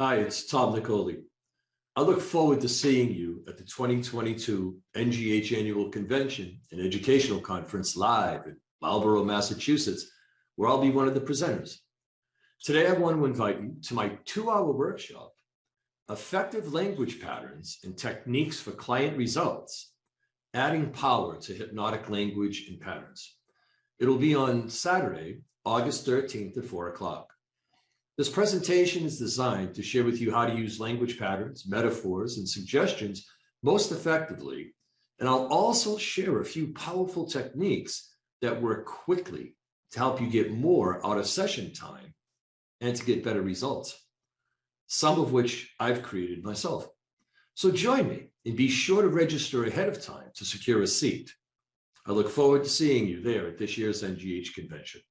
Hi, it's Tom Nicoli. I look forward to seeing you at the 2022 NGH Annual Convention and Educational Conference live in Marlborough, Massachusetts, where I'll be one of the presenters. Today, I want to invite you to my 2-hour workshop, Effective Language Patterns and Techniques for Client Results, Adding Power to Hypnotic Language and Patterns. It'll be on Saturday, August 13th at 4 o'clock. This presentation is designed to share with you how to use language patterns, metaphors, and suggestions most effectively. And I'll also share a few powerful techniques that work quickly to help you get more out of session time and to get better results, some of which I've created myself. So join me and be sure to register ahead of time to secure a seat. I look forward to seeing you there at this year's NGH convention.